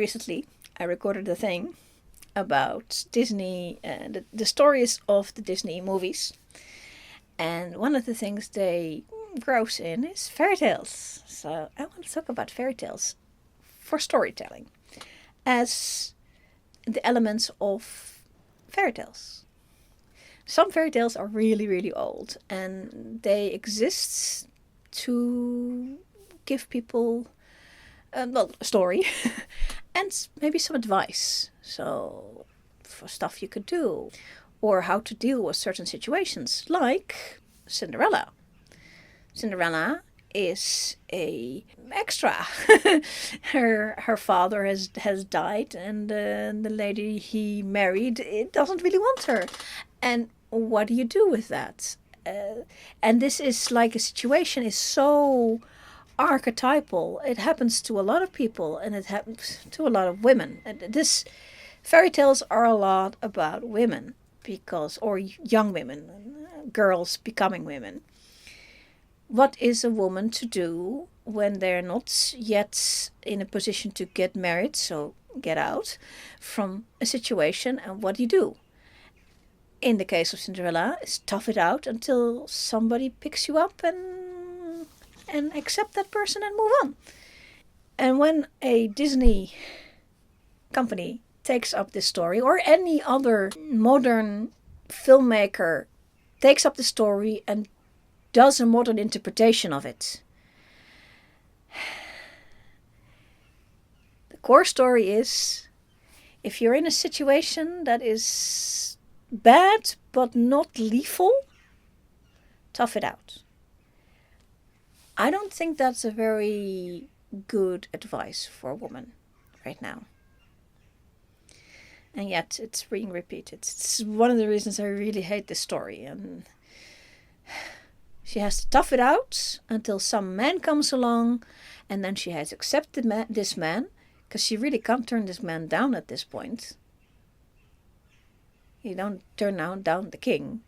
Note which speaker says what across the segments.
Speaker 1: recently I recorded a thing about Disney and the stories of the Disney movies. And one of the things they grouse in is fairy tales. So I want to talk about fairy tales for storytelling as the elements of fairy tales. Some fairy tales are really, really old, and they exist to give people a story and maybe some advice. So for stuff you could do or how to deal with certain situations, like Cinderella. Cinderella is a extra. her father has died, and the lady he married, it doesn't really want her. And what do you do with that? And this is like a situation is so archetypal. It happens to a lot of people, and it happens to a lot of women. And this fairy tales are a lot about women, or young women, girls becoming women. What is a woman to do when they're not yet in a position to get married, so get out from a situation, and what do you do? In the case of Cinderella, is tough it out until somebody picks you up and accept that person and move on. And when a Disney company takes up this story, or any other modern filmmaker takes up the story and does a modern interpretation of it, the core story is, if you're in a situation that is bad but not lethal, tough it out. I don't think that's a very good advice for a woman right now. And yet it's being repeated. It's one of the reasons I really hate this story. And she has to tough it out until some man comes along, and then she has accepted this man, because she really can't turn this man down at this point. You don't turn down the king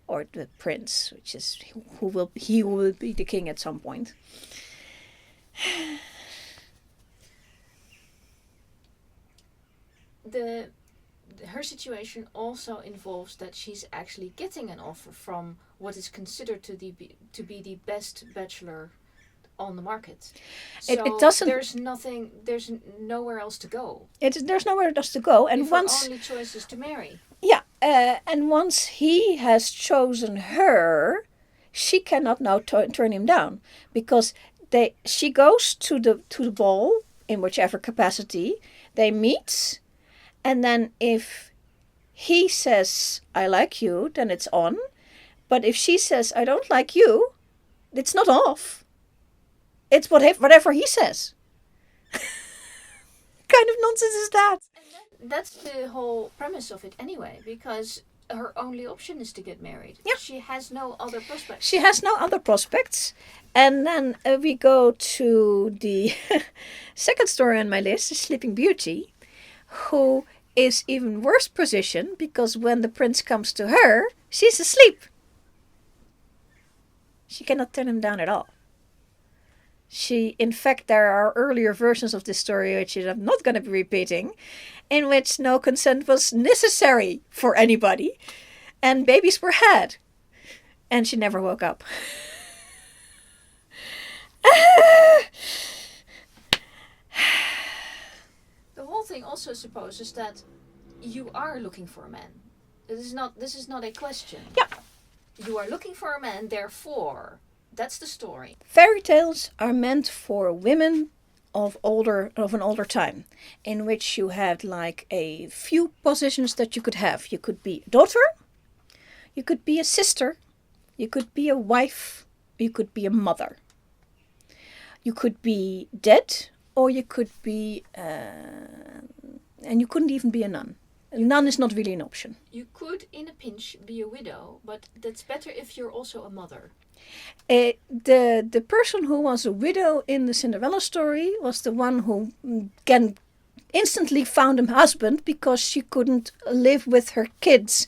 Speaker 1: or the prince, which is who will be the king at some point.
Speaker 2: Her situation also involves that she's actually getting an offer from what is considered to be the best bachelor on the market. So
Speaker 1: it doesn't.
Speaker 2: There's nowhere else to go.
Speaker 1: There's nowhere else to go, and
Speaker 2: her only choice is to marry.
Speaker 1: Yeah, and once he has chosen her, she cannot now turn him down, because she goes to the ball in whichever capacity they meet. And then if he says, I like you, then it's on. But if she says, I don't like you, it's not off. It's whatever he says. Kind of nonsense is that?
Speaker 2: And that's the whole premise of it anyway, because her only option is to get married.
Speaker 1: Yeah.
Speaker 2: She has no other prospects.
Speaker 1: She has no other prospects. And then we go to the second story on my list, Sleeping Beauty, who is even worse position, because when the prince comes to her, she's asleep. She cannot turn him down at all. In fact, there are earlier versions of this story, which I'm not going to be repeating, in which no consent was necessary for anybody, and babies were had, and she never woke up.
Speaker 2: The whole thing also supposes that you are looking for a man. This is not a question.
Speaker 1: Yeah.
Speaker 2: You are looking for a man, therefore, that's the story.
Speaker 1: Fairy tales are meant for women of an older time, in which you had like a few positions that you could have. You could be a daughter, you could be a sister, you could be a wife, you could be a mother. You could be dead, or you could be, and you couldn't even be a nun. A nun is not really an option.
Speaker 2: You could, in a pinch, be a widow, but that's better if you're also a mother.
Speaker 1: The person who was a widow in the Cinderella story was the one who instantly found a husband, because she couldn't live with her kids.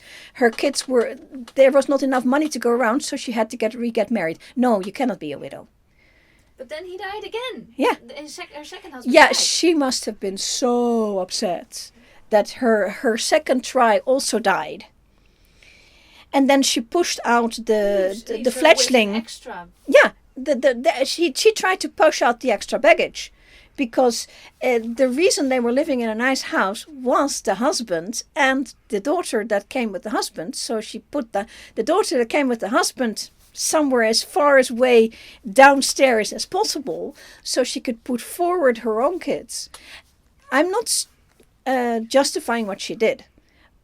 Speaker 1: There was not enough money to go around, so she had to get married. No, you cannot be a widow.
Speaker 2: But then he died again.
Speaker 1: Yeah.
Speaker 2: Her second husband
Speaker 1: Yeah,
Speaker 2: died.
Speaker 1: she must have been so upset that her second try also died. And then she pushed out
Speaker 2: Leaves
Speaker 1: the
Speaker 2: her
Speaker 1: fledgling.
Speaker 2: with extra.
Speaker 1: Yeah, she tried to push out the extra baggage, because the reason they were living in a nice house was the husband and the daughter that came with the husband. So she put the daughter that came with the husband somewhere as far away downstairs as possible, so she could put forward her own kids. I'm not justifying what she did,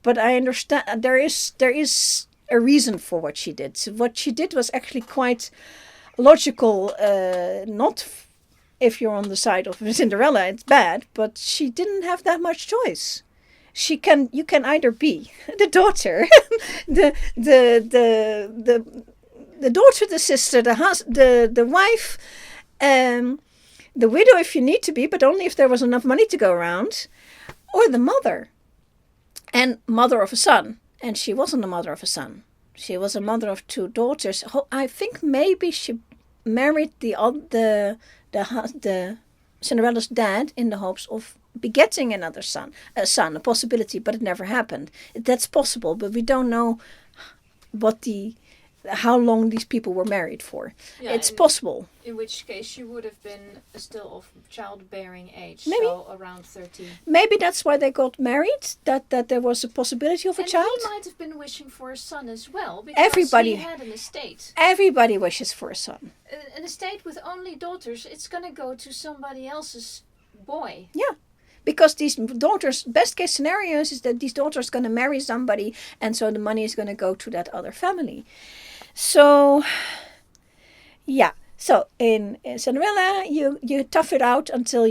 Speaker 1: but I understand there is a reason for what she did. So what she did was actually quite logical. Not if you're on the side of Cinderella, it's bad, but she didn't have that much choice. You can either be the daughter, the daughter, the sister, the wife, the widow if you need to be, but only if there was enough money to go around, or the mother, and mother of a son. And she wasn't a mother of a son. She was a mother of two daughters. I think maybe she married the Cinderella's dad in the hopes of begetting another son, a possibility, but it never happened. That's possible, but we don't know how long these people were married for. Yeah, it's possible.
Speaker 2: In which case she would have been still of childbearing age,
Speaker 1: maybe.
Speaker 2: So around 13.
Speaker 1: Maybe that's why they got married, that there was a possibility of a child.
Speaker 2: And he might have been wishing for a son as well, because he had an estate.
Speaker 1: Everybody wishes for a son.
Speaker 2: An estate with only daughters, it's going to go to somebody else's boy.
Speaker 1: Yeah. Because these daughters, best case scenarios is that these daughters going to marry somebody, and so the money is going to go to that other family. So, yeah. So in Cinderella, you tough it out until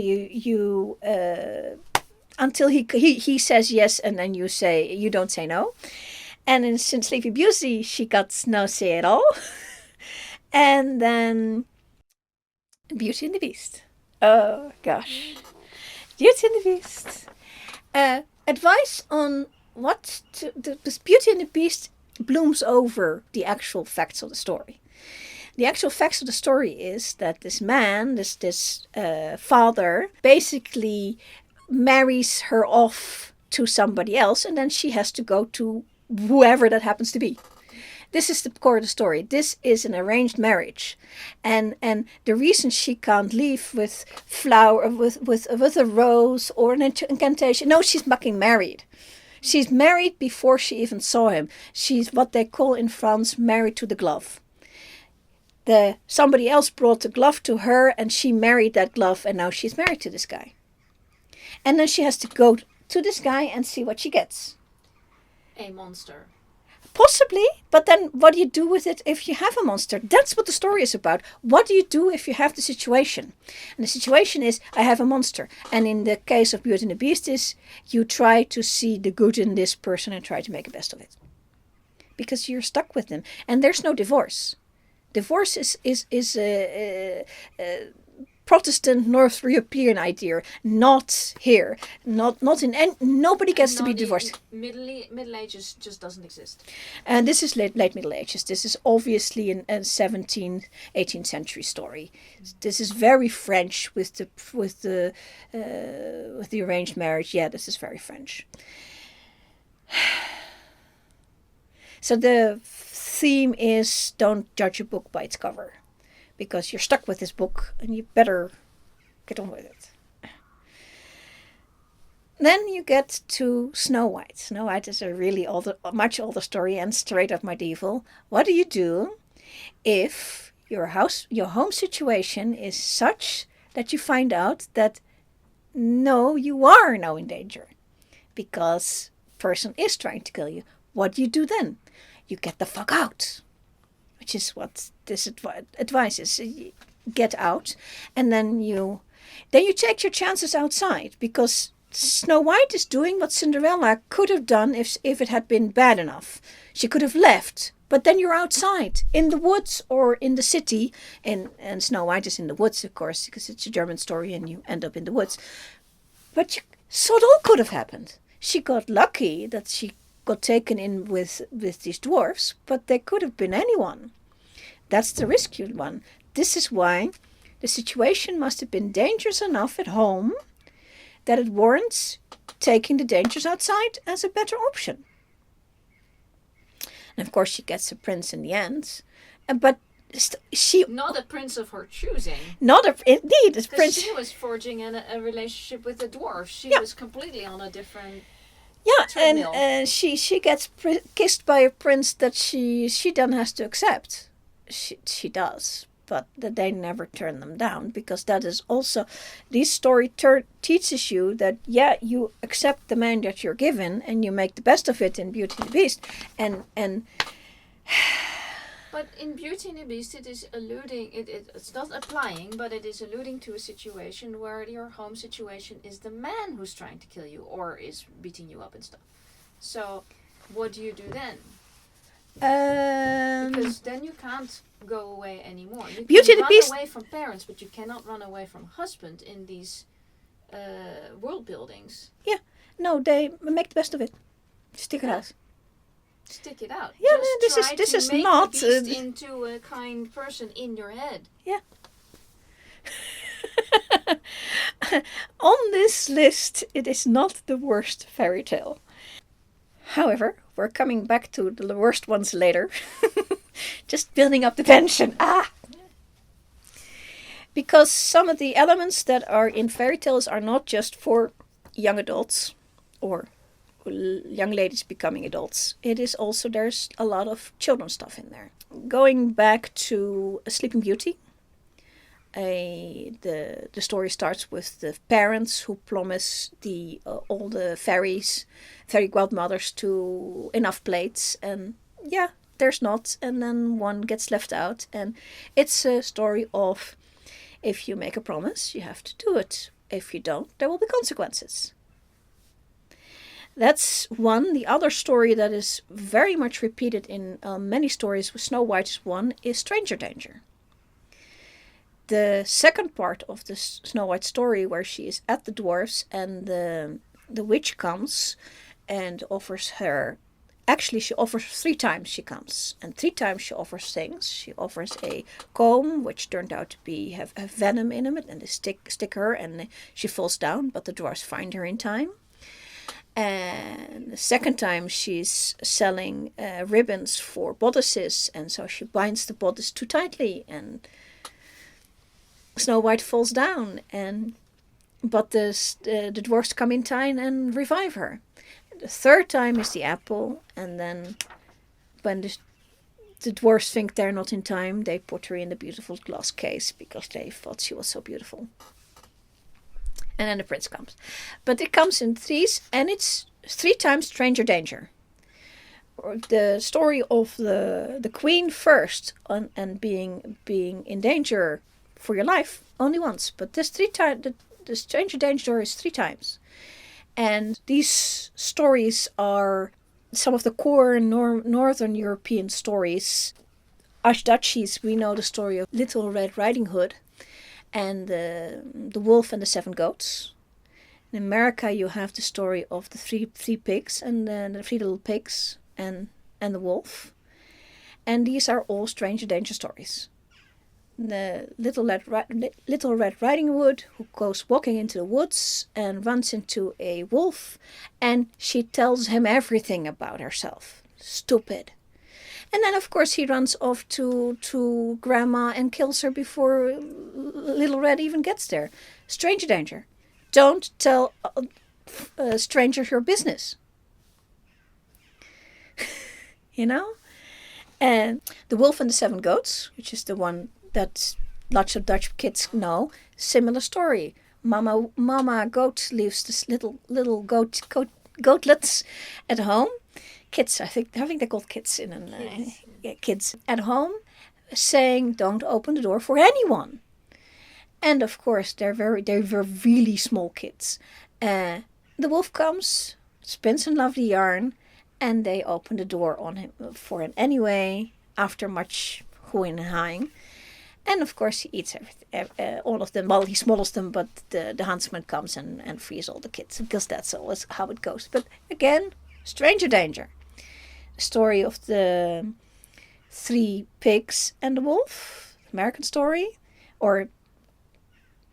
Speaker 1: until he says yes, and then you don't say no. And in Sleepy Beauty, she got no say at all. And then Beauty and the Beast. Oh gosh. Beauty and the Beast. Advice on this Beauty and the Beast blooms over the actual facts of the story. The actual facts of the story is that this man, this father, basically marries her off to somebody else, and then she has to go to whoever that happens to be. This is the core of the story. This is an arranged marriage, and the reason she can't leave with flower, with a rose or an incantation. No, she's fucking married. She's married before she even saw him. She's what they call in France married to the glove. Somebody else brought the glove to her, and she married that glove, and now she's married to this guy. And then she has to go to this guy and see what she gets.
Speaker 2: A monster.
Speaker 1: Possibly, but then what do you do with it if you have a monster? That's what the story is about. What do you do if you have the situation? And the situation is, I have a monster. And in the case of Beauty and the Beast is, you try to see the good in this person and try to make the best of it. Because you're stuck with them. And there's no divorce. Divorce is a Protestant North European idea, not here, not in any, nobody gets to be divorced.
Speaker 2: Middle Ages just doesn't exist.
Speaker 1: And this is late Middle Ages. This is obviously a 17th, 18th century story. This is very French with the arranged marriage. Yeah, this is very French. So the theme is, don't judge a book by its cover. Because you're stuck with this book and you better get on with it. Then you get to Snow White. Snow White is a really much older story and straight up medieval. What do you do if your home situation is such that you find out that no, you are now in danger because person is trying to kill you? What do you do then? You get the fuck out. Which is what this advice is. Get out, and then you take your chances outside, because Snow White is doing what Cinderella could have done if it had been bad enough. She could have left, but then you're outside in the woods or in the city, and Snow White is in the woods, of course, because it's a German story and you end up in the woods. But so it all could have happened. She got lucky that she got taken in with these dwarfs, but they could have been anyone. That's the risky one. This is why The situation must have been dangerous enough at home that it warrants taking the dangers outside as a better option. And of course she gets a prince in the end. But she...
Speaker 2: Not a prince of her choosing.
Speaker 1: Indeed, a prince...
Speaker 2: Because she was forging a relationship with a dwarf. She was completely on a different...
Speaker 1: Yeah,
Speaker 2: treadmill.
Speaker 1: and she gets kissed by a prince that she then has to accept. She does. But they never turn them down, because that is also, this story teaches you that, yeah, you accept the man that you're given and you make the best of it in Beauty and the Beast. And
Speaker 2: But in Beauty and the Beast, it is alluding, it's not applying, but it is alluding to a situation where your home situation is the man who's trying to kill you or is beating you up and stuff. So what do you do then? Because then you can't go away anymore. You can run away from parents, but you cannot run away from husband in these world buildings.
Speaker 1: Yeah, no, they make the best of it. Stick it out.
Speaker 2: Stick it out.
Speaker 1: Yeah,
Speaker 2: just
Speaker 1: this is
Speaker 2: make
Speaker 1: not
Speaker 2: the beast into a kind person in your head.
Speaker 1: Yeah. On this list, it is not the worst fairy tale. However, we're coming back to the worst ones later. Just building up the tension. Because some of the elements that are in fairy tales are not just for young adults or young ladies becoming adults. It is also, there's a lot of children's stuff in there. Going back to Sleeping Beauty, the story starts with the parents who promise all the fairy godmothers to enough plates, and yeah, there's not, and then one gets left out, and it's a story of, if you make a promise, you have to do it. If you don't, there will be consequences. That's one. The other story that is very much repeated in many stories, with Snow White is one, is Stranger Danger. The second part of the Snow White story, where she is at the dwarfs and the witch comes and offers her... Actually, she offers 3 times she comes. And 3 times she offers things. She offers a comb, which turned out to have venom in it. And they stick her and she falls down. But the dwarfs find her in time. And the second time she's selling ribbons for bodices. And so she binds the bodice too tightly. And Snow White falls down. But the dwarfs come in time and revive her. The third time is the apple, and then when the dwarfs think they're not in time, they put her in the beautiful glass case because they thought she was so beautiful. And then the prince comes. But it comes in 3s, and it's 3 times Stranger Danger. The story of the queen first and being in danger for your life only once, but this 3 times the Stranger Danger is 3 times. And these stories are some of the core Northern European stories. Us Dutchies, we know the story of Little Red Riding Hood and the Wolf and the 7 Goats. In America, you have the story of the three pigs and the 3 little pigs and the wolf. And these are all Stranger Danger stories. The Little Red Riding Hood, who goes walking into the woods and runs into a wolf, and she tells him everything about herself. Stupid. And then, of course, he runs off to Grandma and kills her before Little Red even gets there. Stranger Danger. Don't tell strangers your business. You know? And The Wolf and the 7 Goats, which is the one that lots of Dutch kids know. Similar story. Mama goat leaves this little goatlets at home. Kids, I think they're called kids kids at home, saying don't open the door for anyone. And of course they were really small kids. The wolf comes, spins a lovely yarn, and they open the door on him for him anyway. After much hooing and hawing. And of course he eats all of them. Well, he swallows them, but the huntsman comes and frees all the kids, because that's always how it goes. But again, Stranger Danger. The story of the 3 pigs and the wolf, American story, or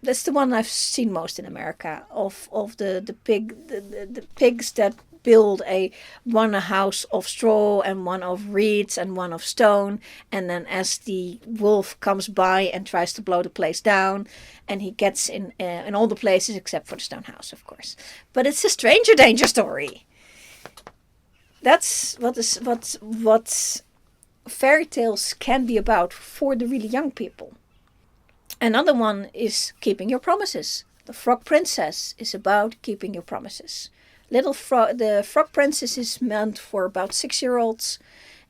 Speaker 1: That's the one I've seen most in America of the pigs that build one a house of straw and one of reeds and one of stone, and then as the wolf comes by and tries to blow the place down, and he gets in all the places except for the stone house, of course. But it's a stranger danger story. That's what fairy tales can be about for the really young people. Another one is keeping your promises. The Frog Princess is about keeping your promises. The Frog Princess is meant for about 6-year-olds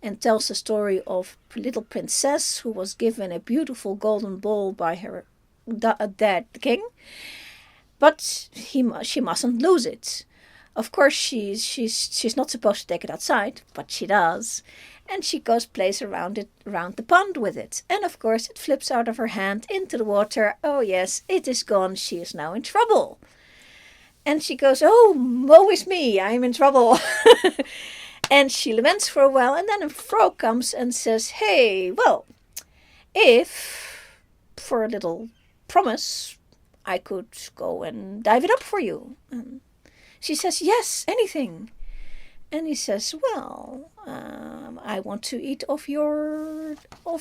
Speaker 1: and tells the story of little princess who was given a beautiful golden ball by her dad, the king, but she mustn't lose it. Of course, she's not supposed to take it outside, but she does. And she plays around the pond with it. And of course, it flips out of her hand into the water. Oh yes, it is gone. She is now in trouble. And she goes, oh, woe is me, I'm in trouble. And she laments for a while. And then a frog comes and says, hey, well, if for a little promise, I could go and dive it up for you. And she says, yes, anything. And he says, well, I want to eat off your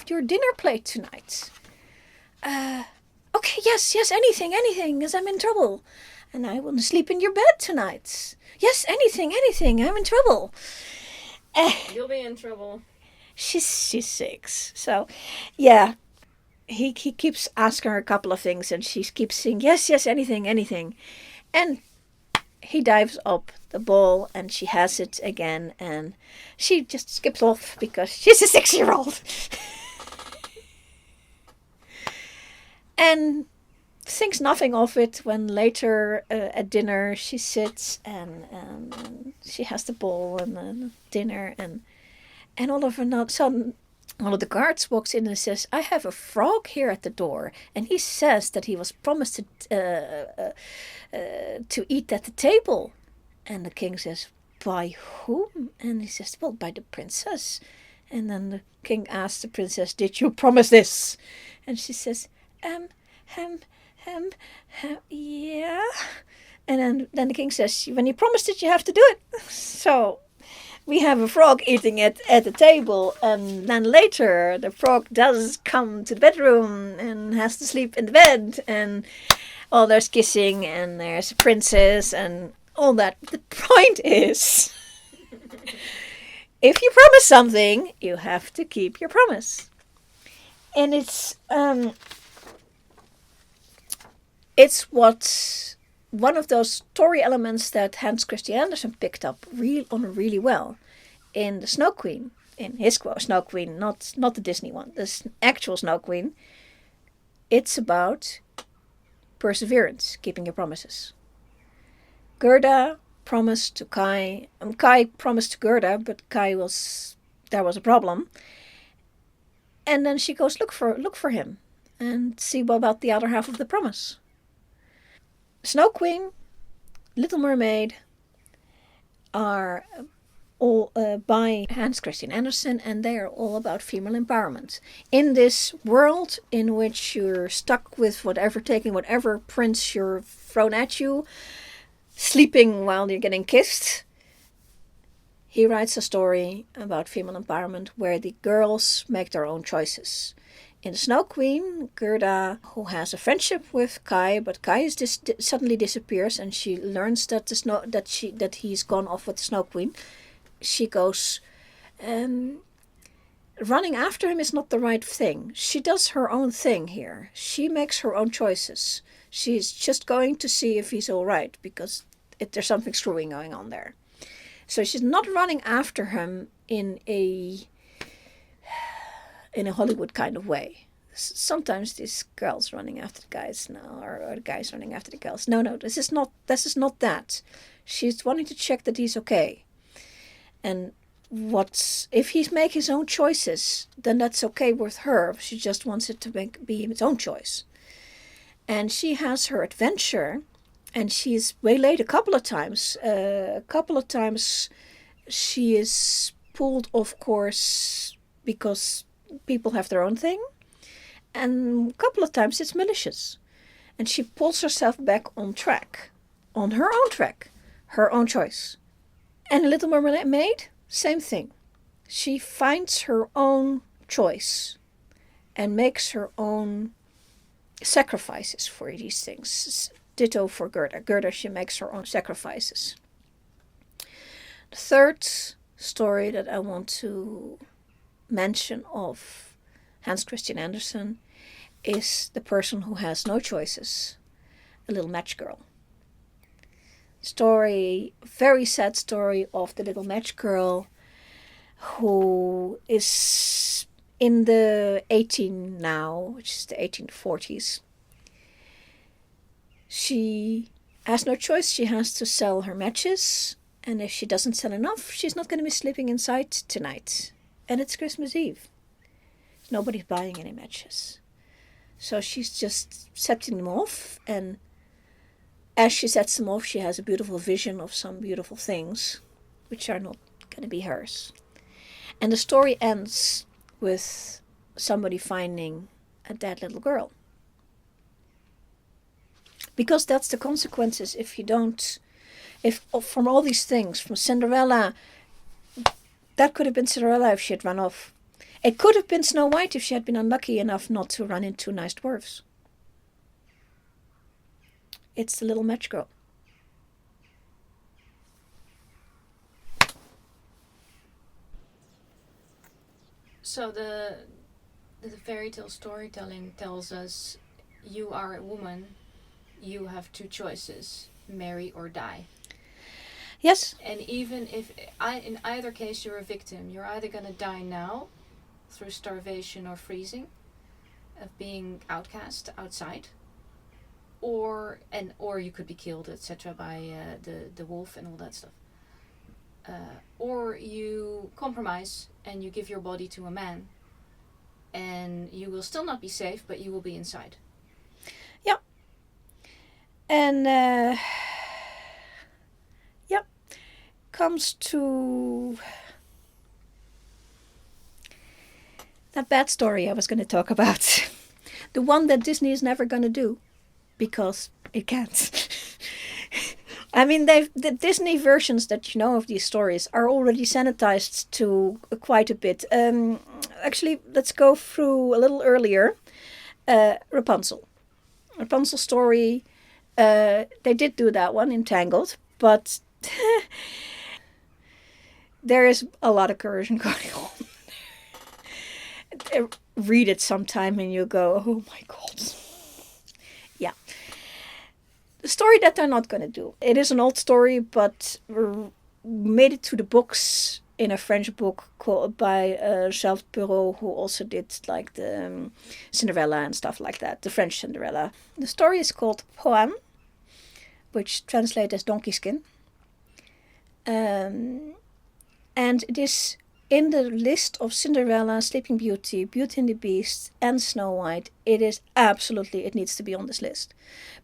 Speaker 1: dinner plate tonight. Okay, yes, anything, as I'm in trouble. And I want to sleep in your bed tonight. Yes, anything, I'm in trouble.
Speaker 2: You'll be in trouble.
Speaker 1: She's 6. So, yeah, he keeps asking her a couple of things, and she keeps saying, yes, anything. And he dives up the ball and she has it again, and she just skips off because she's a 6-year-old. And thinks nothing of it when later at dinner she sits and she has the ball and the dinner, and all of a sudden one of the guards walks in and says, I have a frog here at the door, and he says that he was promised to eat at the table. And the king says, by whom? And he says, well, by the princess. And then the king asks the princess, did you promise this? And she says, yeah. And then the king says, when you promised it, you have to do it. So we have a frog eating it at the table, and then later the frog does come to the bedroom and has to sleep in the bed, and there's kissing and there's a princess and all that. The point is, if you promise something, you have to keep your promise. And it's one of those story elements that Hans Christian Andersen picked up really well in the Snow Queen, in his Snow Queen, not the Disney one, the actual Snow Queen. It's about perseverance, keeping your promises. Gerda promised to Kai. Kai promised to Gerda, but there was a problem. And then she goes look for him and see what about the other half of the promise. Snow Queen, Little Mermaid are all by Hans Christian Andersen, and they are all about female empowerment. In this world in which you're stuck with taking whatever prince you're thrown at you, sleeping while you're getting kissed, he writes a story about female empowerment where the girls make their own choices. In the Snow Queen, Gerda, who has a friendship with Kai, but Kai suddenly disappears, and she learns that he's gone off with the Snow Queen. She goes, running after him is not the right thing. She does her own thing here. She makes her own choices. She's just going to see if he's all right, because there's something screwy going on there. So she's not running after him in a Hollywood kind of way. Sometimes these girls running after the guys now, or the guys running after the girls. No, this is not that. She's wanting to check that he's okay. And if he makes his own choices, then that's okay with her. She just wants it to be his own choice. And she has her adventure, and she's waylaid a couple of times. She is pulled off course because people have their own thing, and a couple of times it's malicious. And she pulls herself back on track. On her own track. Her own choice. And Little Mermaid, same thing. She finds her own choice. And makes her own sacrifices for these things. Ditto for Gerda. Gerda, she makes her own sacrifices. The third story that I want to mention of Hans Christian Andersen is The Person Who Has No Choices, A Little Matchgirl. Story, very sad story of the little matchgirl who is in the 18 now, which is the 1840s. She has no choice. She has to sell her matches. And if she doesn't sell enough, she's not going to be sleeping inside tonight. And it's Christmas Eve. Nobody's buying any matches. So she's just setting them off. And as she sets them off, she has a beautiful vision of some beautiful things, which are not going to be hers. And the story ends with somebody finding a dead little girl. Because that's the consequences if you don't... If from all these things, from Cinderella, that could have been Cinderella if she had run off. It could have been Snow White if she had been unlucky enough not to run into nice dwarfs. It's the Little Matchgirl.
Speaker 2: So the fairy tale storytelling tells us you are a woman, you have two choices, marry or die.
Speaker 1: Yes.
Speaker 2: And even if, in either case, you're a victim. You're either going to die now through starvation or freezing, of being outcast outside, or you could be killed, etc., by the wolf and all that stuff. Or you compromise and you give your body to a man, and you will still not be safe, but you will be inside.
Speaker 1: Yeah. And comes to that bad story I was going to talk about. The one that Disney is never going to do because it can't. I mean, the Disney versions that you know of these stories are already sanitized to quite a bit. Actually, let's go through a little earlier. Rapunzel. Rapunzel story. They did do that one in Tangled, but there is a lot of corrosion going on. Read it sometime and you go, oh my God. Yeah. The story that they're not going to do. It is an old story, but made it to the books in a French book called by Charles Perrault, who also did like the Cinderella and stuff like that. The French Cinderella. The story is called Poem, which translates as Donkeyskin. And it is in the list of Cinderella, Sleeping Beauty, Beauty and the Beast, and Snow White. It needs to be on this list.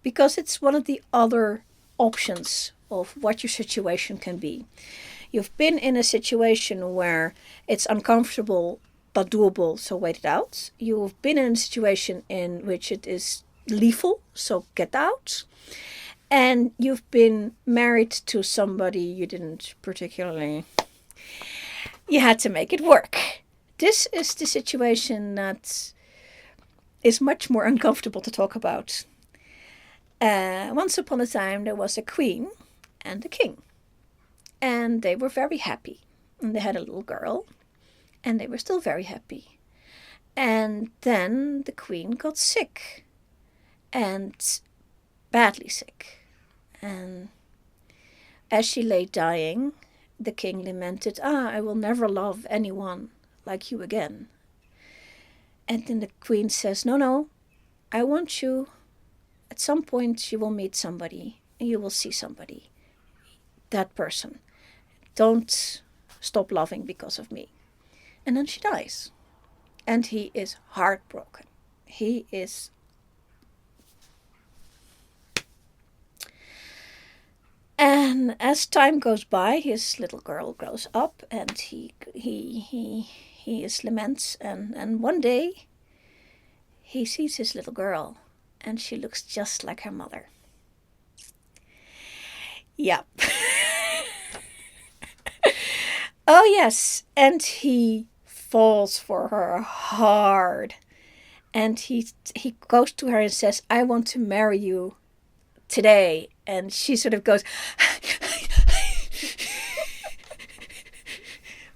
Speaker 1: Because it's one of the other options of what your situation can be. You've been in a situation where it's uncomfortable but doable, so wait it out. You've been in a situation in which it is lethal, so get out. And you've been married to somebody you didn't particularly... You had to make it work. This is the situation that is much more uncomfortable to talk about. Once upon a time there was a queen and a king. And they were very happy. And they had a little girl. And they were still very happy. And then the queen got sick. And badly sick. And as she lay dying, the king lamented, I will never love anyone like you again. And then the queen says, no, I want you, at some point you will meet somebody and you will see somebody, that person. Don't stop loving because of me. And then she dies. And he is heartbroken. He is... And as time goes by, his little girl grows up, and he is laments. And one day, he sees his little girl, and she looks just like her mother. Yeah. Oh yes, and he falls for her hard. And he goes to her and says, I want to marry you today. And she sort of goes,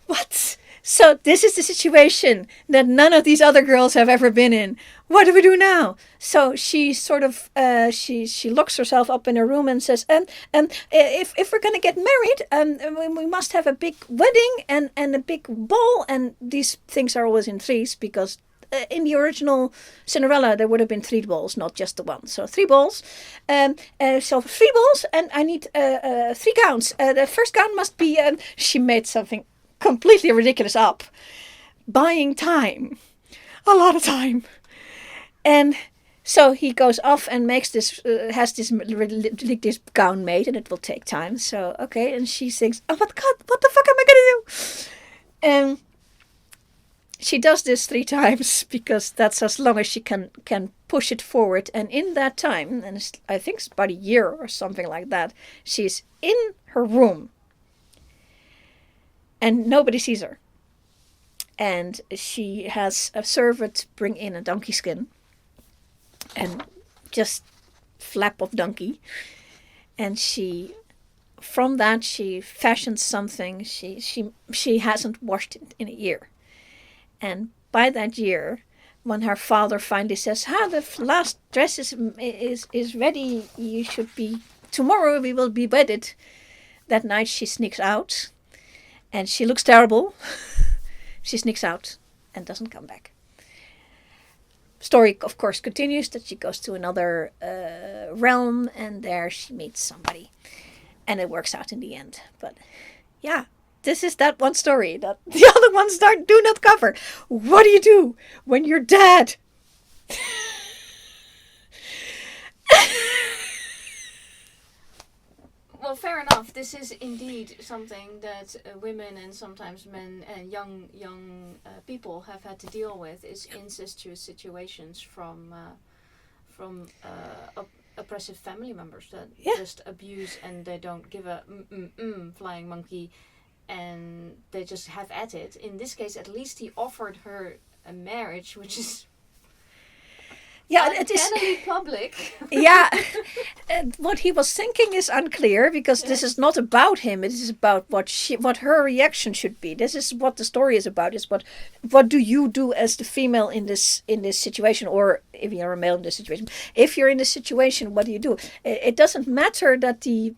Speaker 1: what? So this is the situation that none of these other girls have ever been in. What do we do now? So she sort of, she locks herself up in a room and says, if we're going to get married, we must have a big wedding and a big ball. And these things are always in threes because in the original Cinderella, there would have been 3 balls, not just the one. So 3 balls. So 3 balls, and I need 3 gowns. The first gown must be... she made something completely ridiculous up. Buying time. A lot of time. And so he goes off and makes this... has this gown made, and it will take time. So, okay. And she thinks, oh my God, what the fuck am I going to do? And... she does this 3 times because that's as long as she can push it forward. And in that time, and I think it's about a year or something like that, she's in her room. And nobody sees her. And she has a servant bring in a donkey skin. And just flap of donkey. And from that, she fashions something she hasn't washed it in a year. And by that year, when her father finally says, the last dress is ready, you should be, tomorrow we will be wedded. That night she sneaks out, and she looks terrible. She sneaks out and doesn't come back. Story, of course, continues that she goes to another realm, and there she meets somebody. And it works out in the end. But, yeah. This is that one story that the other ones do not cover. What do you do when you're dead?
Speaker 2: Well, fair enough. This is indeed something that women and sometimes men and young people have had to deal with, is incestuous situations from oppressive family members that just abuse, and they don't give a flying monkey. And they just have at it. In this case, at least he offered her a marriage, which is
Speaker 1: it is
Speaker 2: public.
Speaker 1: Yeah, what he was thinking is unclear because this is not about him. It is about what her reaction should be. This is what the story is about. Is what do you do as the female in this situation, or if you're a male in this situation? If you're in this situation, what do you do? It doesn't matter that the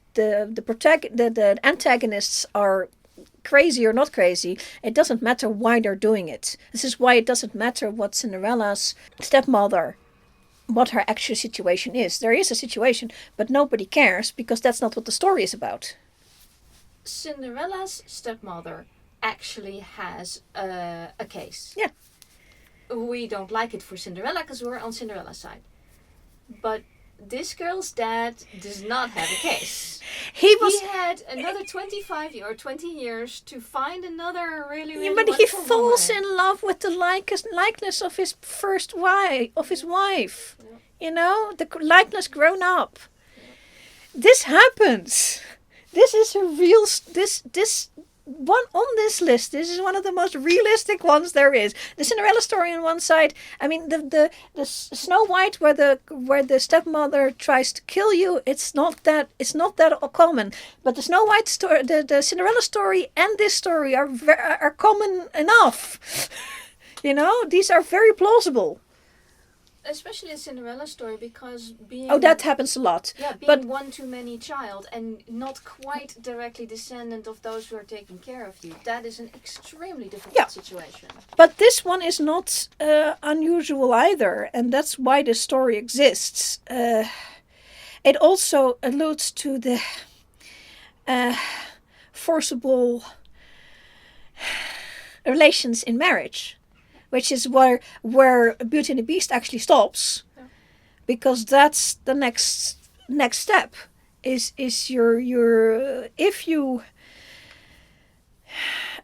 Speaker 1: antagonists are crazy or not crazy. It doesn't matter why they're doing it. This is why it doesn't matter what Cinderella's stepmother, what her actual situation is. There is a situation, but nobody cares because that's not what the story is about.
Speaker 2: Cinderella's stepmother actually has a case.
Speaker 1: Yeah.
Speaker 2: We don't like it for Cinderella because we're on Cinderella's side. But this girl's dad does not have a case. He had another 25 or 20 years to find another really
Speaker 1: but he falls
Speaker 2: woman.
Speaker 1: in love with the likeness of his first wife, of his wife. Yeah. You know, the likeness grown up. Yeah. This happens. This is a real... This one on this list. This is one of the most realistic ones there is. The Cinderella story on one side. I mean, the Snow White, where the stepmother tries to kill you. It's not that common. But the Snow White story, the Cinderella story, and this story are common enough. You know, these are very plausible.
Speaker 2: Especially a Cinderella story, because being...
Speaker 1: Oh, that happens a lot.
Speaker 2: Yeah, being one too many child and not quite directly descendant of those who are taking care of you. That is an extremely difficult situation.
Speaker 1: But this one is not unusual either, and that's why the story exists. It also alludes to the forcible relations in marriage. Which is where Beauty and the Beast actually stops, because that's the next step. Is your if you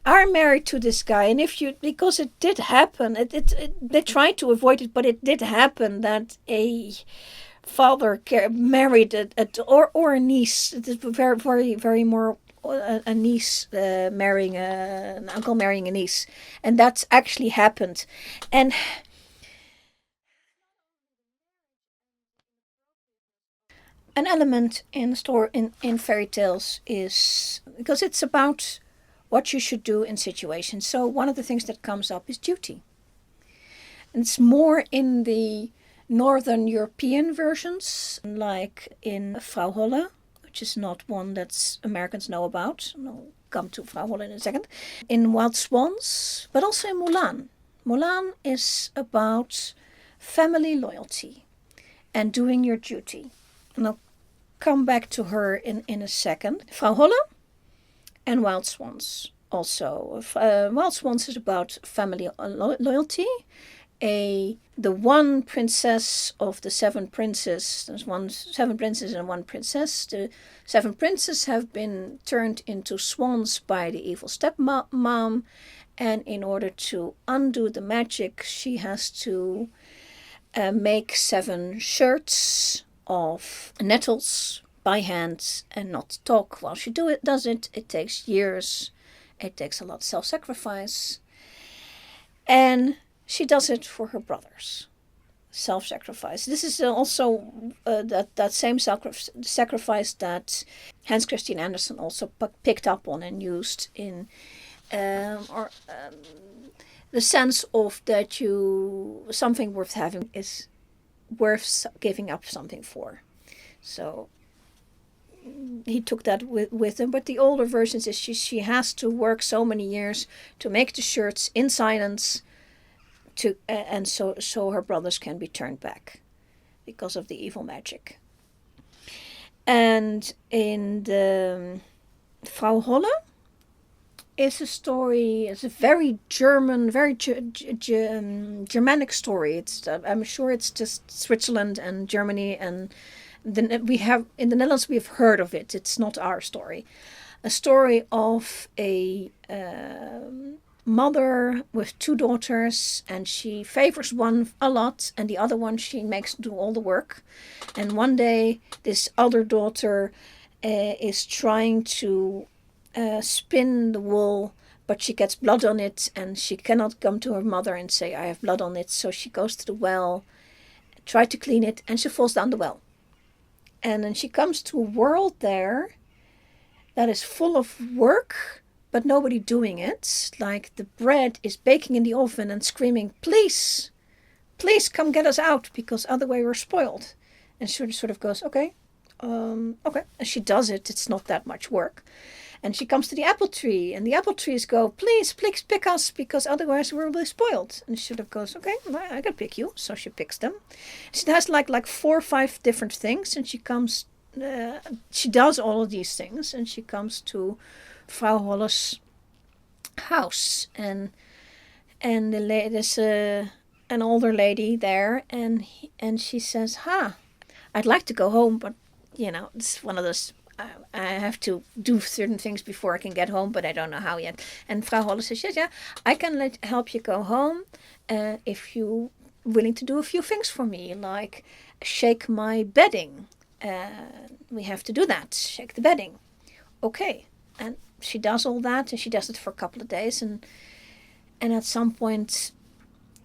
Speaker 1: are married to this guy, and because it did happen, they tried to avoid it, but it did happen that a father married or a niece. It is very, very, very more a niece marrying an uncle marrying a niece, and that's actually happened. And an element in fairy tales is because it's about what you should do in situations. So one of the things that comes up is duty. And it's more in the Northern European versions, like in Frau Holle, which is not one that Americans know about. I'll come to Frau Holle in a second. In Wild Swans, but also in Mulan. Mulan is about family loyalty and doing your duty. And I'll come back to her in a second. Frau Holle and Wild Swans also. Wild Swans is about family loyalty. The one princess of the seven princes. There's seven princes and one princess. The seven princes have been turned into swans by the evil stepmom, and in order to undo the magic, she has to make 7 shirts of nettles by hand and not talk while she does it. It takes years. It takes a lot of self-sacrifice. And she does it for her brothers. Self-sacrifice. This is also that same sacrifice that Hans Christian Andersen also picked up on and used in the sense of that something worth having is worth giving up something for. So he took that with him, but the older versions is she has to work so many years to make the shirts in silence, and so her brothers can be turned back because of the evil magic. And in the Frau Holle is a story. It's a very German, very Germanic story. I'm sure it's just Switzerland and Germany, and we have in the Netherlands we've heard of it. It's not our story. A story of a mother with 2 daughters, and she favors one a lot, and the other one she makes do all the work. And one day, this other daughter is trying to spin the wool, but she gets blood on it, and she cannot come to her mother and say, I have blood on it. So she goes to the well, try to clean it, and she falls down the well. And then she comes to a world there that is full of work, but nobody doing it. Like the bread is baking in the oven and screaming, please, please come get us out, because otherwise we're spoiled. And she sort of goes, okay. And she does it. It's not that much work. And she comes to the apple tree, and the apple trees go, please, please pick us, because otherwise we're really spoiled. And she sort of goes, okay, I can pick you. So she picks them. She has like 4 or 5 different things, and she does all of these things, and she comes to Frau Holle's house, and there's an older lady there, and she says, I'd like to go home, but it's one of those, I have to do certain things before I can get home, but I don't know how yet. And Frau Holle says, yeah, I can help you go home if you're willing to do a few things for me, like shake my bedding. We have to do that, shake the bedding. Okay. And she does all that, and she does it for a couple of days, and at some point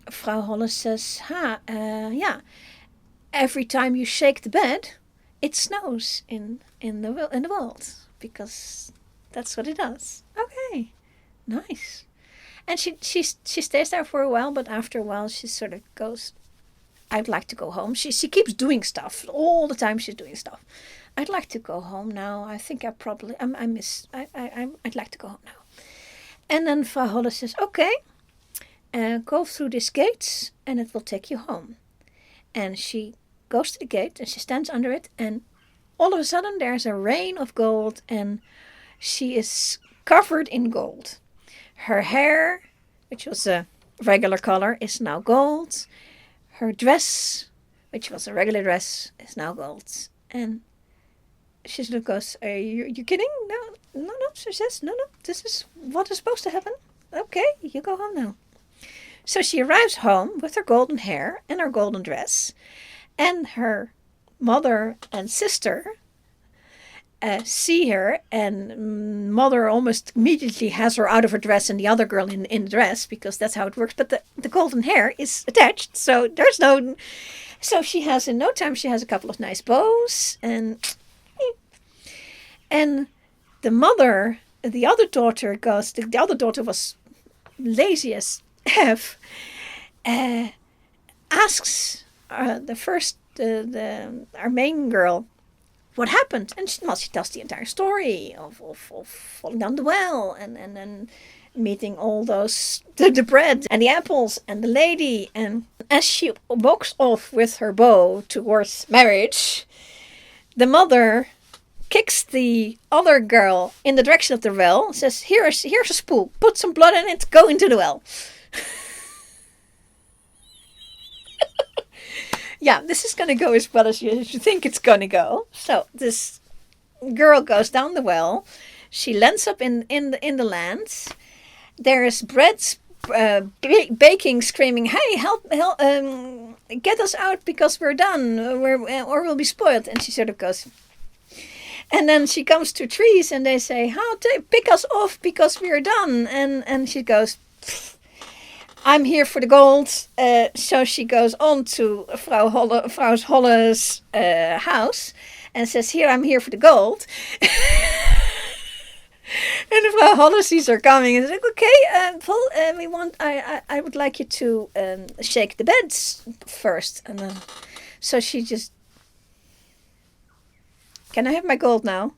Speaker 1: Frau Holle says, every time you shake the bed, it snows in the world, because that's what it does. Okay, nice. And she stays there for a while, but after a while she sort of goes, I'd like to go home. She keeps doing stuff all the time. She's doing stuff. I'd like to go home now. I think I'd like to go home now. And then Frau Holle says, okay, go through this gate and it will take you home. And she goes to the gate and she stands under it, and all of a sudden there's a rain of gold, and she is covered in gold. Her hair, which was a regular color, is now gold. Her dress, which was a regular dress, is now gold. And she sort of goes, are you kidding? No, no, no. She says, no, no, this is what is supposed to happen. Okay, you go home now. So she arrives home with her golden hair and her golden dress, and her mother and sister see her, and mother almost immediately has her out of her dress and the other girl in the dress, because that's how it works. But the golden hair is attached, so there's no... So she has, in no time, she has a couple of nice bows, and the mother, the other daughter goes, the other daughter was lazy as F, asks our main girl what happened, and she tells the entire story of falling down the well, and then meeting all those the bread and the apples and the lady, and as she walks off with her bow towards marriage, the mother kicks the other girl in the direction of the well, says, here's a spool, put some blood in it, go into the well. Yeah, this is going to go as well as you think it's going to go. So this girl goes down the well. She lands up in the land. There is bread baking, screaming, "Hey, help! Get us out because we're done, or we'll be spoiled." And she sort of goes. And then she comes to trees, and they say, "How to pick us off because we're done?" And she goes, "I'm here for the gold." So she goes on to Frau Holle's house and says, I'm here for the gold." And Frau Holle sees her coming and is like, "Okay, Paul, I would like you to shake the beds first." And then, so she just, "Can I have my gold now?"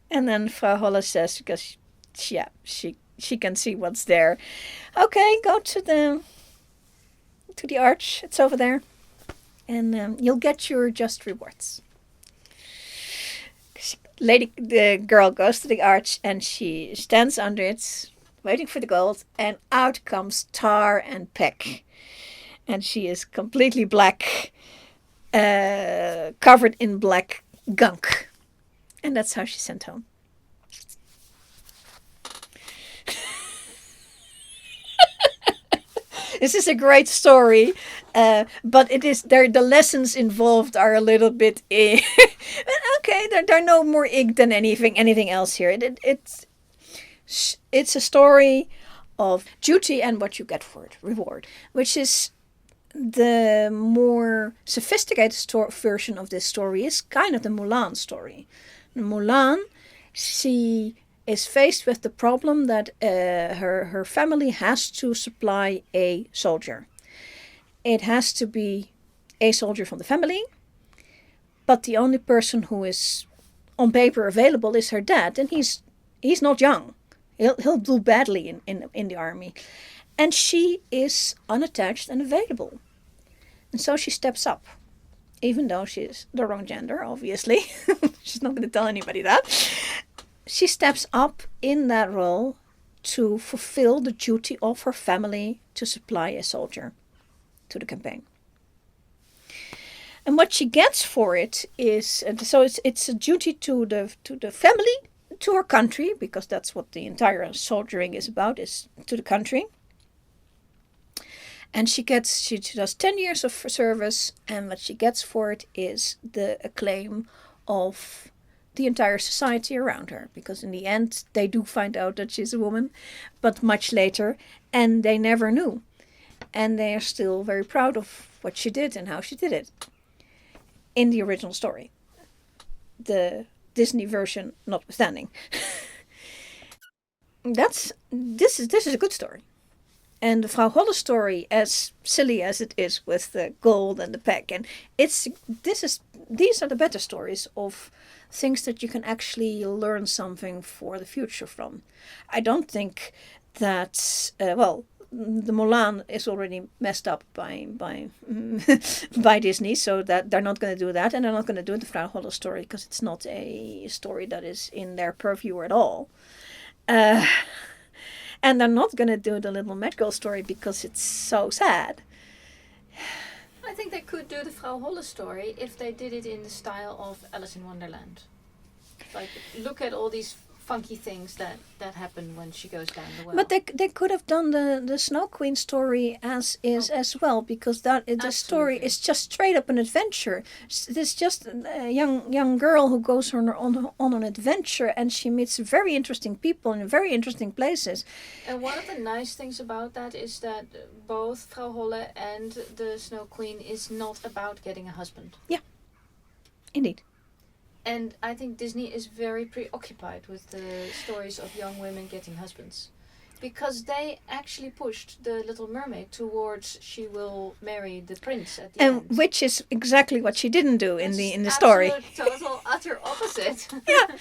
Speaker 1: And then Frau Holle says, because she can see what's there, "Okay, go to the arch. It's over there, and you'll get your just rewards." The girl goes to the arch, and she stands under it, waiting for the gold, and out comes Tar and Peck, and she is completely black, covered in black gunk, and that's how she's sent home. This is a great story, but it is the lessons involved are a little bit okay. They're no more ig than anything else here. It's a story of duty and what you get for it, reward, which is the more sophisticated version of this story is kind of the Mulan story. Mulan, she is faced with the problem that her family has to supply a soldier. It has to be a soldier from the family, but the only person who is on paper available is her dad, and he's not young. He'll do badly in the army, and she is unattached and available, and so she steps up, even though she's the wrong gender, obviously. She's not going to tell anybody that. She steps up in that role to fulfill the duty of her family to supply a soldier to the campaign. And what she gets for it is, so it's a duty to the family, to her country, because that's what the entire soldiering is about, is to the country. And she does 10 years of service, and what she gets for it is the acclaim of the entire society around her, because in the end they do find out that she's a woman, but much later, and they never knew, and they are still very proud of what she did and how she did it in the original story, the Disney version notwithstanding. This is a good story. And the Frau Holle story, as silly as it is with the gold and the peck, and these are the better stories of things that you can actually learn something for the future from. I don't think that the Mulan is already messed up by by Disney, so that they're not going to do that, and they're not going to do the Frau Holle story because it's not a story that is in their purview at all. And they're not going to do the Little Matchgirl story because it's so sad.
Speaker 2: I think they could do the Frau Holle story if they did it in the style of Alice in Wonderland. Like, look at all these funky things that happen when she goes down the well.
Speaker 1: But they could have done the Snow Queen story as is as well, because the story is just straight up an adventure. It's just a young girl who goes on an adventure, and she meets very interesting people in very interesting places.
Speaker 2: And one of the nice things about that is that both Frau Holle and the Snow Queen is not about getting a husband.
Speaker 1: Yeah, indeed.
Speaker 2: And I think Disney is very preoccupied with the stories of young women getting husbands. Because they actually pushed the Little Mermaid towards she will marry the prince at the end.
Speaker 1: Which is exactly what she didn't do in the story.
Speaker 2: Total, utter opposite.
Speaker 1: Yeah.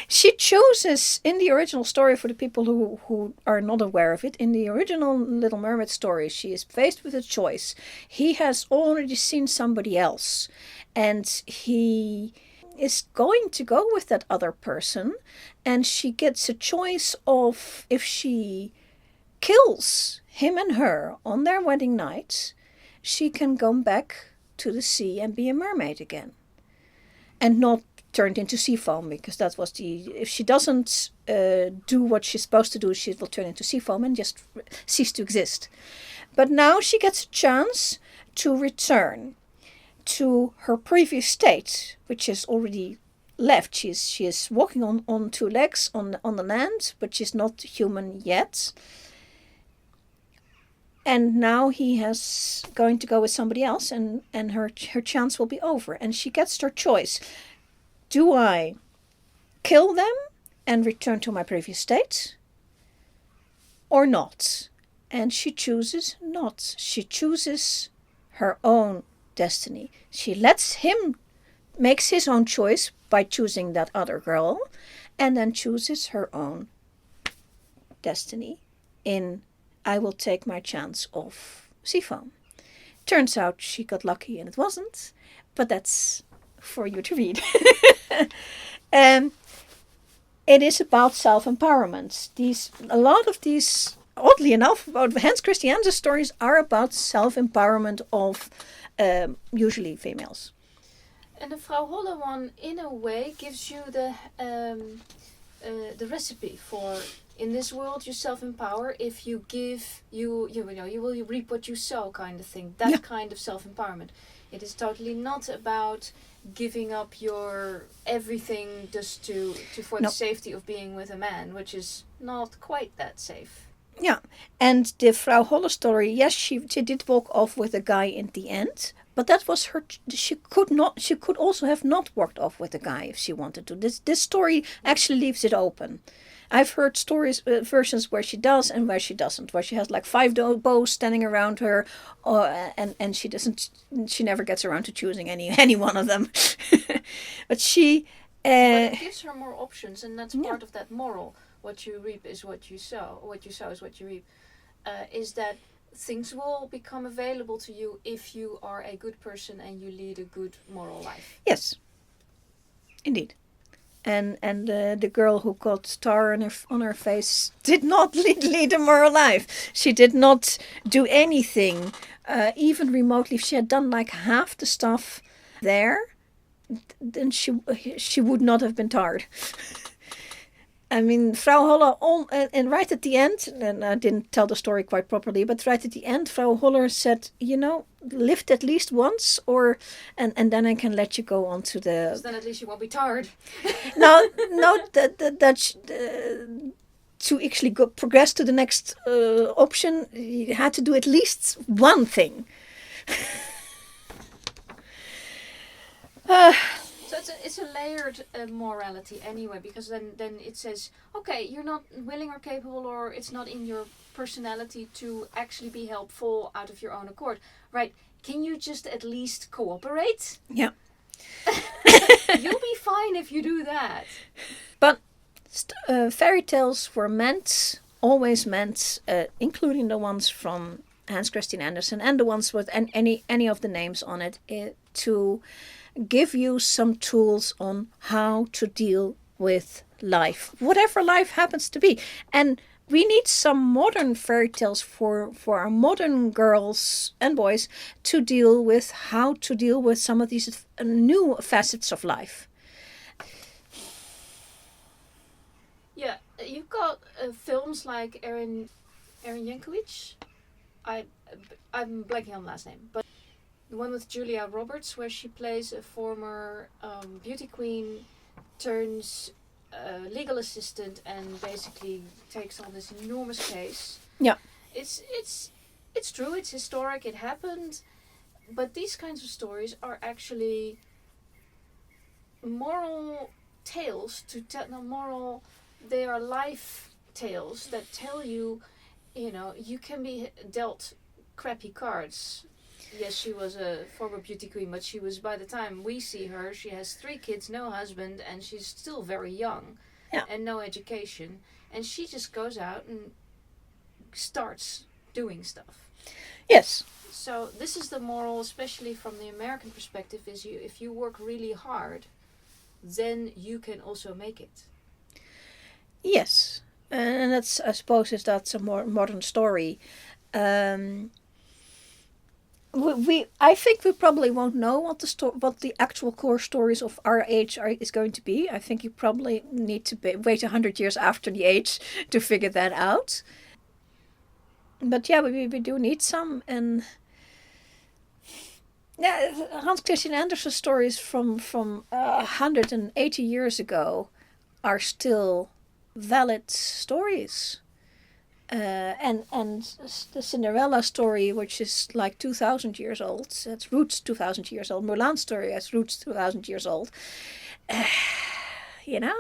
Speaker 1: She chooses, in the original story, for the people who are not aware of it, in the original Little Mermaid story, she is faced with a choice. He has already seen somebody else, and he is going to go with that other person, and she gets a choice of if she kills him and her on their wedding night, she can go back to the sea and be a mermaid again, and not turned into sea foam, because that was if she doesn't do what she's supposed to do, she will turn into sea foam and just cease to exist. But now she gets a chance to return to her previous state, which is already left. She is walking on two legs on the land, but she's not human yet. And now he has going to go with somebody else, and her chance will be over. And she gets her choice. Do I kill them and return to my previous state, or not? And she chooses not. She chooses her own destiny. She lets him makes his own choice by choosing that other girl, and then chooses her own destiny in I will take my chance of sea foam. Turns out she got lucky and it wasn't, but that's for you to read. It is about self-empowerment. A lot of these, oddly enough, about Hans Christian Andersen's stories are about self-empowerment of usually females.
Speaker 2: And the Frau Holle one, in a way, gives you the recipe for, in this world you self-empower if you give, you will reap what you sow, kind of thing. That kind of self-empowerment. It is totally not about giving up your everything just for the safety of being with a man, which is not quite that safe.
Speaker 1: Yeah, and the Frau Holle story, yes, she did walk off with a guy in the end, but that was her. She could also have not walked off with a guy if she wanted to. This story actually leaves it open. I've heard versions where she does and where she doesn't, where she has like 5 bows standing around her, and she doesn't. She never gets around to choosing any one of them. But she.
Speaker 2: But it gives her more options, and that's part of that moral. What you reap is what you sow. What you sow is what you reap. Is that things will become available to you if you are a good person and you lead a good moral life.
Speaker 1: Yes, indeed. And the girl who got tar on her face did not lead a moral life. She did not do anything, even remotely. If she had done like half the stuff there, then she would not have been tarred. I mean, Frau Holle, and right at the end, and I didn't tell the story quite properly, but right at the end, Frau Holle said, lift at least once, and then I can let you go on to the...
Speaker 2: Because then at least you won't be tarred.
Speaker 1: No, to actually progress to the next option, you had to do at least one thing.
Speaker 2: So it's a layered morality anyway, because then it says, okay, you're not willing or capable, or it's not in your personality to actually be helpful out of your own accord. Right, can you just at least cooperate?
Speaker 1: Yeah.
Speaker 2: You'll be fine if you do that.
Speaker 1: But fairy tales were always meant, including the ones from Hans Christian Andersen and the ones with any of the names on it, to give you some tools on how to deal with life, whatever life happens to be. And we need some modern fairy tales for our modern girls and boys to deal with how to deal with some of these new facets of life.
Speaker 2: Yeah, you've got films like Erin Yankovic. I'm blanking on the last name, but the one with Julia Roberts, where she plays a former beauty queen, turns legal assistant, and basically takes on this enormous case.
Speaker 1: Yeah,
Speaker 2: it's true. It's historic. It happened, but these kinds of stories are actually moral tales to tell. No, moral. They are life tales that tell you, you can be dealt crappy cards. Yes, she was a former beauty queen, but she was, by the time we see her, she has 3 kids, no husband, and she's still very young.
Speaker 1: Yeah.
Speaker 2: And no education. And she just goes out and starts doing stuff.
Speaker 1: yes.
Speaker 2: So this is the moral, especially from the American perspective, is if you work really hard, then you can also make it.
Speaker 1: Yes, and that's, I suppose, that's a more modern story. I think we probably won't know what the actual core stories of our age is going to be. I think you probably need to wait 100 years after the age to figure that out. But yeah, we do need some, and yeah, Hans Christian Andersen's stories from 180 years ago are still valid stories. And the Cinderella story, which is like 2,000 years old, that's roots 2,000 years old. Mulan's story has roots 2,000 years old. You know?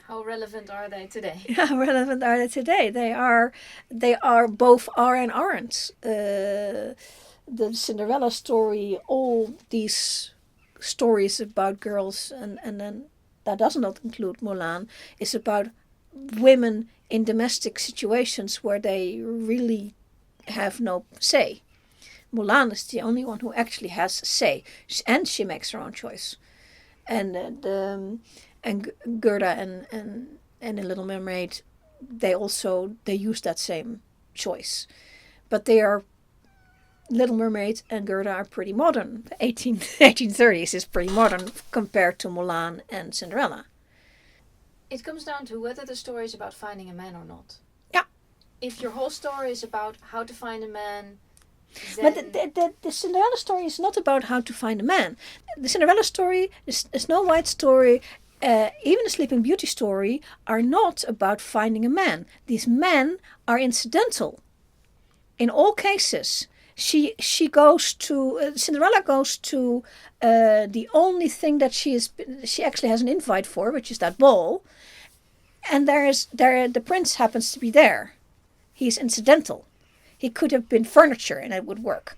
Speaker 2: How relevant are they today?
Speaker 1: How relevant are they today? They are both are and aren't. The Cinderella story, all these stories about girls, and then that does not include Mulan, is about women in domestic situations where they really have no say. Mulan is the only one who actually has a say, and she makes her own choice. And Gerda and the Little Mermaid, they use that same choice, but they are. Little Mermaid and Gerda are pretty modern. The 1830s is pretty modern compared to Mulan and Cinderella.
Speaker 2: It comes down to whether the story is about finding a man or not.
Speaker 1: Yeah.
Speaker 2: If your whole story is about how to find a man,
Speaker 1: then... But the Cinderella story is not about how to find a man. The Cinderella story, the Snow White story, even the Sleeping Beauty story are not about finding a man. These men are incidental. In all cases, she goes to Cinderella goes to the only thing that she actually has an invite for, which is that ball, and the prince happens to be there. He's incidental. He could have been furniture and it would work.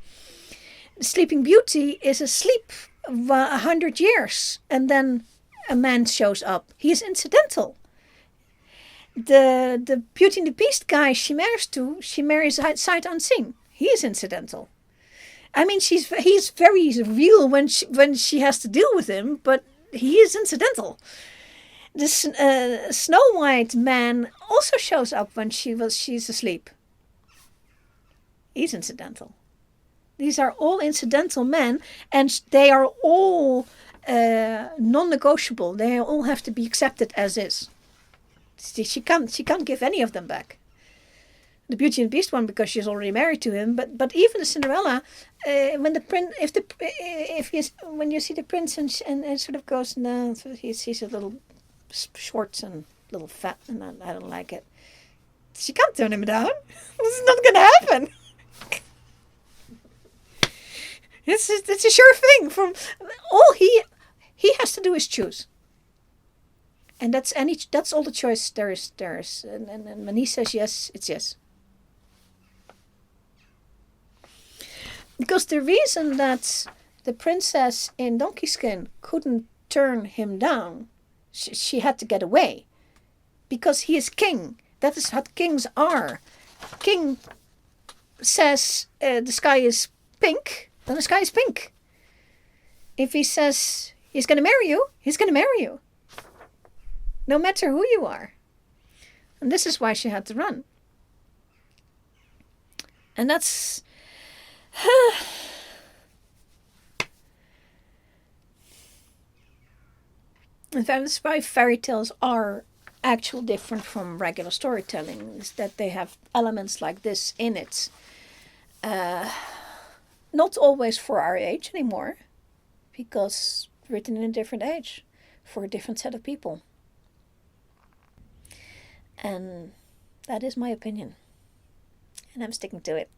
Speaker 1: The Sleeping Beauty is asleep 100 years and then a man shows up. He is incidental. The Beauty and the Beast guy she marries sight unseen. He is incidental. I mean, he's very real when she has to deal with him, but he is incidental. This Snow White man also shows up when she's asleep. He's incidental. These are all incidental men, and they are all non-negotiable. They all have to be accepted as is. She can't give any of them back. The Beauty and the Beast one because she's already married to him, but even the Cinderella, when you see the prince and it sort of goes, no, he's a little short and a little fat, and I don't like it. She can't turn him down. This is not gonna happen. It's a sure thing. From all he has to do is choose. And that's all the choice there is. And when he says yes, it's yes. Because the reason that the princess in Donkeyskin couldn't turn him down, she had to get away. Because he is king. That is what kings are. King says the sky is pink, then the sky is pink. If he says he's going to marry you, he's going to marry you. No matter who you are. And this is why she had to run. And that's... and that's why fairy tales are actually different from regular storytelling, is that they have elements like this in it. Not always for our age anymore, because written in a different age for a different set of people. And that is my opinion. And I'm sticking to it.